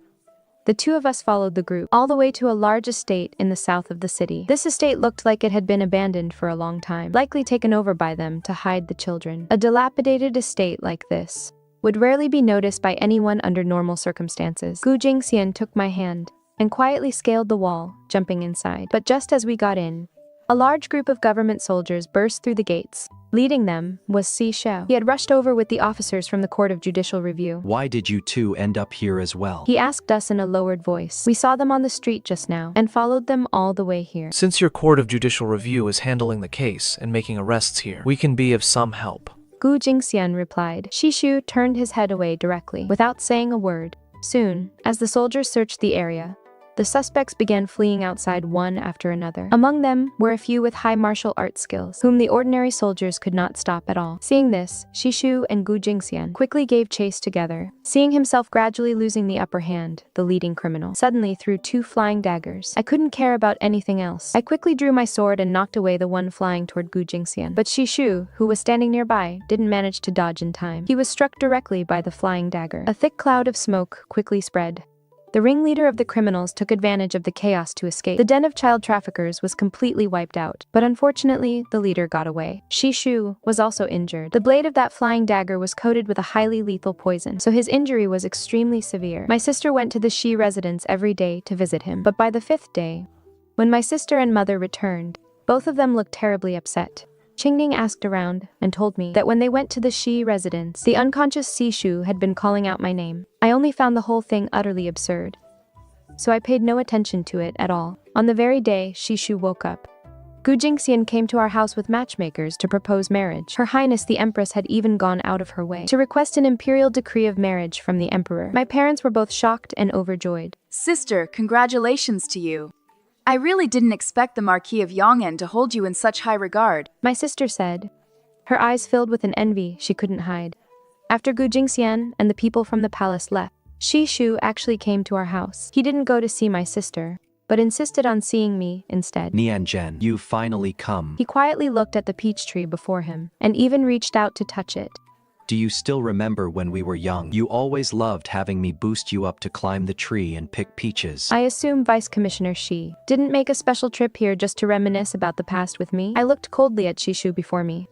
The two of us followed the group all the way to a large estate in the south of the city. This estate looked like it had been abandoned for a long time, likely taken over by them to hide the children. A dilapidated estate like this would rarely be noticed by anyone under normal circumstances. Gu Jingxian took my hand and quietly scaled the wall, jumping inside. But just as we got in, a large group of government soldiers burst through the gates. Leading them was Si Shao. He had rushed over with the officers from the Court of Judicial Review. Why did you two end up here as well? He asked us in a lowered voice. We saw them on the street just now and followed them all the way here. Since your Court of Judicial Review is handling the case and making arrests here, we can be of some help. Gu Jingxian replied. Shishu turned his head away directly, without saying a word. Soon, as the soldiers searched the area, the suspects began fleeing outside one after another. Among them were a few with high martial arts skills, whom the ordinary soldiers could not stop at all. Seeing this, Shishu and Gu Jingxian quickly gave chase together. Seeing himself gradually losing the upper hand, the leading criminal suddenly threw 2 flying daggers. I couldn't care about anything else. I quickly drew my sword and knocked away the one flying toward Gu Jingxian. But Shishu, who was standing nearby, didn't manage to dodge in time. He was struck directly by the flying dagger. A thick cloud of smoke quickly spread. The ringleader of the criminals took advantage of the chaos to escape. The den of child traffickers was completely wiped out, but unfortunately, the leader got away. Shishu was also injured. The blade of that flying dagger was coated with a highly lethal poison, so his injury was extremely severe. My sister went to the Shi residence every day to visit him, but by the 5th day, when my sister and mother returned, both of them looked terribly upset. Qingning asked around and told me that when they went to the Shi residence, the unconscious Sishu had been calling out my name. I only found the whole thing utterly absurd, so I paid no attention to it at all. On the very day Shishu woke up, Gu Jingxian came to our house with matchmakers to propose marriage. Her Highness the Empress had even gone out of her way to request an imperial decree of marriage from the Emperor. My parents were both shocked and overjoyed. Sister, congratulations to you. I really didn't expect the Marquis of Yong'an to hold you in such high regard. My sister said, her eyes filled with an envy she couldn't hide. After Gu Jingxian and the people from the palace left, Shi Shu actually came to our house. He didn't go to see my sister, but insisted on seeing me instead. Nianzhen, you've finally come. He quietly looked at the peach tree before him, and even reached out to touch it. Do you still remember when we were young? You always loved having me boost you up to climb the tree and pick peaches. I assume Vice Commissioner Shi didn't make a special trip here just to reminisce about the past with me. I looked coldly at Shishu before me,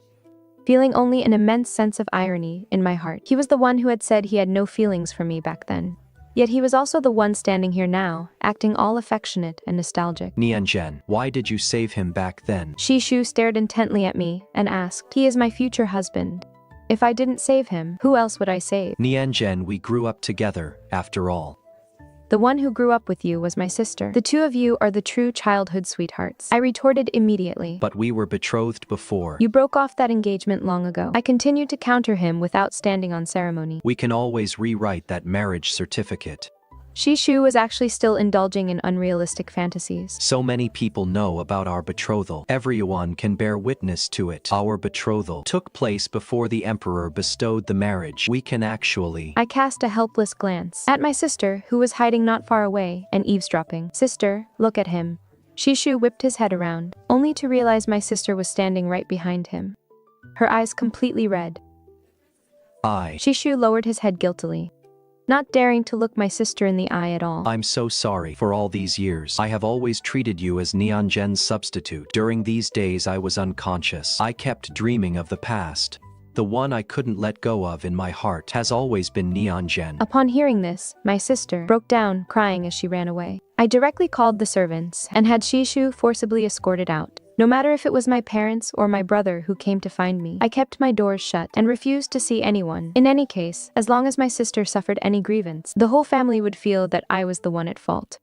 feeling only an immense sense of irony in my heart. He was the one who had said he had no feelings for me back then. Yet he was also the one standing here now, acting all affectionate and nostalgic. Nianzhen, why did you save him back then? Shishu stared intently at me and asked, he is my future husband. If I didn't save him, who else would I save? Nianzhen, we grew up together, after all. The one who grew up with you was my sister. The two of you are the true childhood sweethearts. I retorted immediately. But we were betrothed before. You broke off that engagement long ago. I continued to counter him without standing on ceremony. We can always rewrite that marriage certificate. Shishu was actually still indulging in unrealistic fantasies. So many people know about our betrothal. Everyone can bear witness to it. Our betrothal took place before the emperor bestowed the marriage. We can actually... I cast a helpless glance at my sister, who was hiding not far away and eavesdropping. Sister, look at him. Shishu whipped his head around, only to realize my sister was standing right behind him, her eyes completely red. Shishu lowered his head guiltily, not daring to look my sister in the eye at all. I'm so sorry. For all these years, I have always treated you as Nianzhen's substitute. During these days I was unconscious. I kept dreaming of the past. The one I couldn't let go of in my heart has always been Nianzhen. Upon hearing this, my sister broke down, crying as she ran away. I directly called the servants and had Shishu forcibly escorted out. No matter if it was my parents or my brother who came to find me, I kept my doors shut and refused to see anyone. In any case, as long as my sister suffered any grievance, the whole family would feel that I was the one at fault.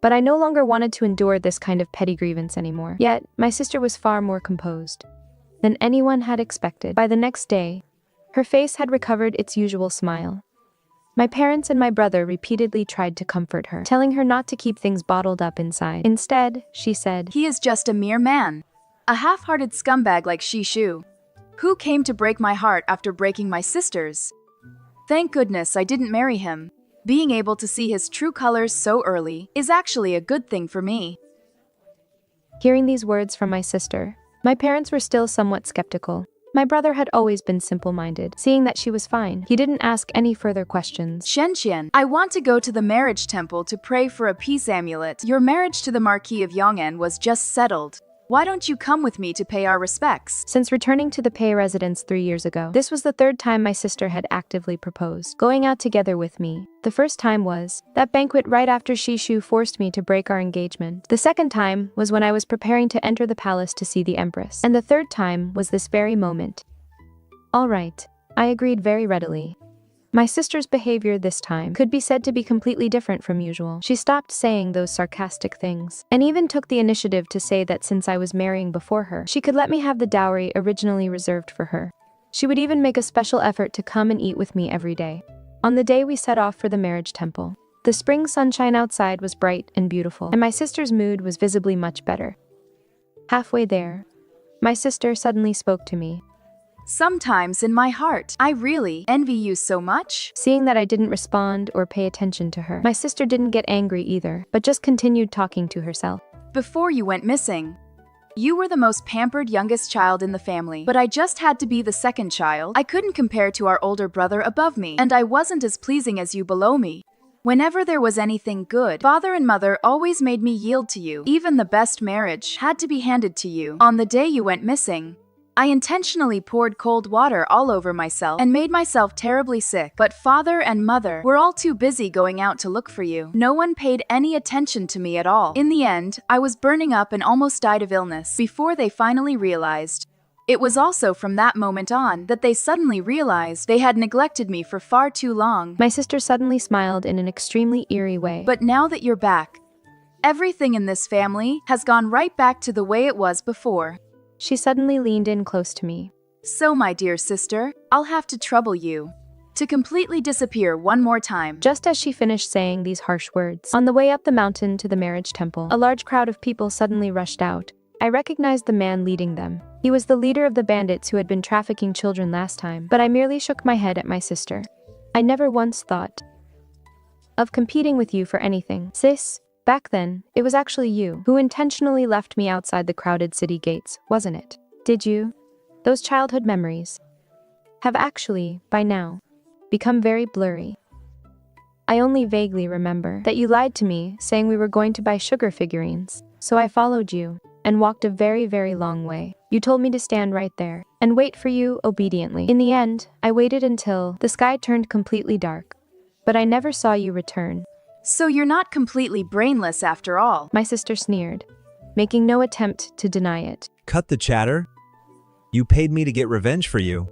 But I no longer wanted to endure this kind of petty grievance anymore. Yet, my sister was far more composed than anyone had expected. By the next day, her face had recovered its usual smile. My parents and my brother repeatedly tried to comfort her, telling her not to keep things bottled up inside. Instead, she said, He is just a mere man. A half-hearted scumbag like Shishu, who came to break my heart after breaking my sister's. Thank goodness I didn't marry him. Being able to see his true colors so early is actually a good thing for me. Hearing these words from my sister, my parents were still somewhat skeptical. My brother had always been simple-minded. Seeing that she was fine, he didn't ask any further questions. Shenqian, I want to go to the marriage temple to pray for a peace amulet. Your marriage to the Marquis of Yong'an was just settled. Why don't you come with me to pay our respects? Since returning to the Pei residence 3 years ago, this was the third time my sister had actively proposed going out together with me. The first time was that banquet right after Shishu forced me to break our engagement. The second time was when I was preparing to enter the palace to see the empress. And the third time was this very moment. All right, I agreed very readily. My sister's behavior this time could be said to be completely different from usual. She stopped saying those sarcastic things, and even took the initiative to say that since I was marrying before her, she could let me have the dowry originally reserved for her. She would even make a special effort to come and eat with me every day. On the day we set off for the marriage temple, the spring sunshine outside was bright and beautiful, and my sister's mood was visibly much better. Halfway there, my sister suddenly spoke to me. Sometimes in my heart, I really envy you so much. Seeing that I didn't respond or pay attention to her, my sister didn't get angry either, but just continued talking to herself. Before you went missing, you were the most pampered youngest child in the family, but I just had to be the second child. I couldn't compare to our older brother above me, and I wasn't as pleasing as you below me. Whenever there was anything good, father and mother always made me yield to you. Even the best marriage had to be handed to you. On the day you went missing, I intentionally poured cold water all over myself and made myself terribly sick, but father and mother were all too busy going out to look for you. No one paid any attention to me at all. In the end, I was burning up and almost died of illness before they finally realized. It was also from that moment on that they suddenly realized they had neglected me for far too long. My sister suddenly smiled in an extremely eerie way. But now that you're back, everything in this family has gone right back to the way it was before. She suddenly leaned in close to me. So, my dear sister, I'll have to trouble you. to completely disappear one more time. Just as she finished saying these harsh words, on the way up the mountain to the marriage temple, a large crowd of people suddenly rushed out. I recognized the man leading them. He was the leader of the bandits who had been trafficking children last time, but I merely shook my head at my sister. I never once thought of competing with you for anything, sis. Back then, it was actually you who intentionally left me outside the crowded city gates, wasn't it? Did you? Those childhood memories have actually, by now, become very blurry. I only vaguely remember that you lied to me, saying we were going to buy sugar figurines. So I followed you and walked a very, very long way. You told me to stand right there and wait for you obediently. In the end, I waited until the sky turned completely dark, but I never saw you return. So you're not completely brainless after all. My sister sneered, making no attempt to deny it. Cut the chatter. You paid me to get revenge for you.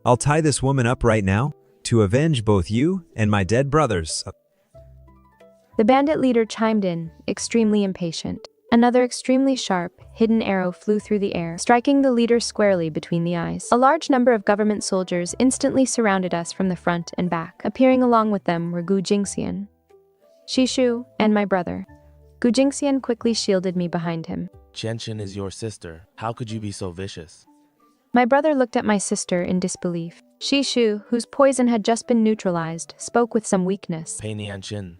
I'll tie this woman up right now to avenge both you and my dead brothers. The bandit leader chimed in, extremely impatient. Another extremely sharp, hidden arrow flew through the air, striking the leader squarely between the eyes. A large number of government soldiers instantly surrounded us from the front and back. Appearing along with them were Gu Jingxian, Shishu, and my brother. Gu Jingxian quickly shielded me behind him. Qianqian is your sister. How could you be so vicious? My brother looked at my sister in disbelief. Shishu, whose poison had just been neutralized, spoke with some weakness. Pei Nianqin,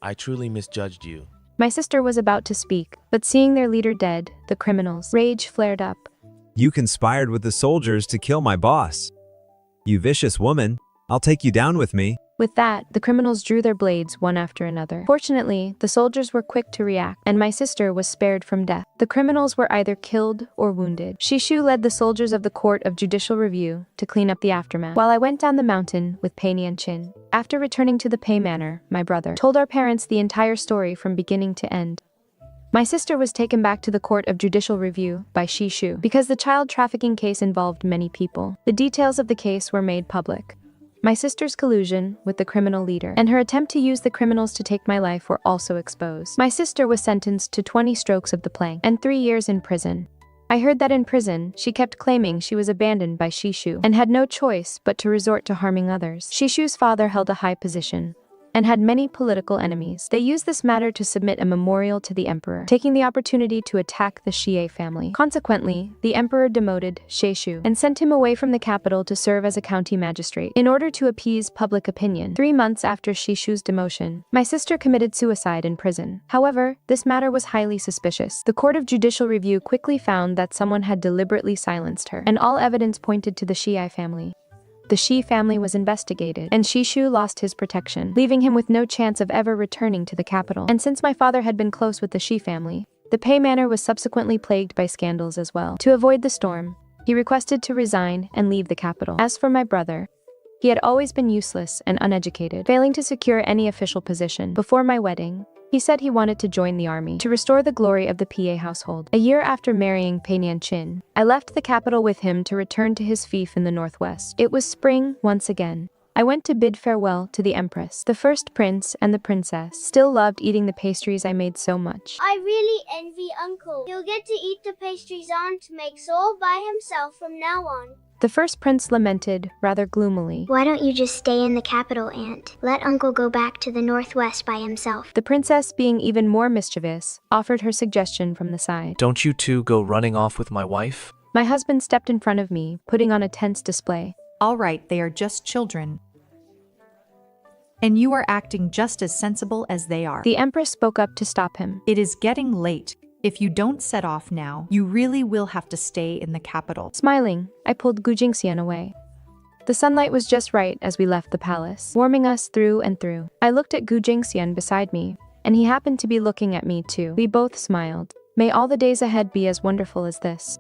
I truly misjudged you. My sister was about to speak, but seeing their leader dead, the criminals' rage flared up. You conspired with the soldiers to kill my boss. You vicious woman, I'll take you down with me. With that, the criminals drew their blades one after another. Fortunately, the soldiers were quick to react, and my sister was spared from death. The criminals were either killed or wounded. Shishu led the soldiers of the Court of Judicial Review to clean up the aftermath, while I went down the mountain with Pei Nianqin. After returning to the Pei Manor, my brother told our parents the entire story from beginning to end. My sister was taken back to the Court of Judicial Review by Shishu because the child trafficking case involved many people. The details of the case were made public. My sister's collusion with the criminal leader and her attempt to use the criminals to take my life were also exposed. My sister was sentenced to 20 strokes of the plank and 3 years in prison. I heard that in prison, she kept claiming she was abandoned by Shishu and had no choice but to resort to harming others. Shishu's father held a high position and had many political enemies. They used this matter to submit a memorial to the emperor, taking the opportunity to attack the Xie family. Consequently, the emperor demoted Shishu and sent him away from the capital to serve as a county magistrate in order to appease public opinion. 3 months after Shishu's demotion, my sister committed suicide in prison. However, this matter was highly suspicious. The Court of Judicial Review quickly found that someone had deliberately silenced her, and all evidence pointed to the Xie family. The Xi family was investigated, and Shishu lost his protection, leaving him with no chance of ever returning to the capital. And since my father had been close with the Xi family, the Pei Manor was subsequently plagued by scandals as well. To avoid the storm, he requested to resign and leave the capital. As for my brother, he had always been useless and uneducated, failing to secure any official position. Before my wedding, he said he wanted to join the army to restore the glory of the PA household. A year after marrying Pei Nianqin, I left the capital with him to return to his fief in the northwest. It was spring once again. I went to bid farewell to the empress. The first prince and the princess still loved eating the pastries I made so much. I really envy Uncle. He'll get to eat the pastries Aunt makes all by himself from now on. The first prince lamented rather gloomily. Why don't you just stay in the capital, Aunt? Let Uncle go back to the northwest by himself. The princess, being even more mischievous, offered her suggestion from the side. Don't you two go running off with my wife? My husband stepped in front of me, putting on a tense display. All right, they are just children. And you are acting just as sensible as they are. The empress spoke up to stop him. It is getting late. If you don't set off now, you really will have to stay in the capital. Smiling, I pulled Gu Jingxian away. The sunlight was just right as we left the palace, warming us through and through. I looked at Gu Jingxian beside me, and he happened to be looking at me too. We both smiled. May all the days ahead be as wonderful as this.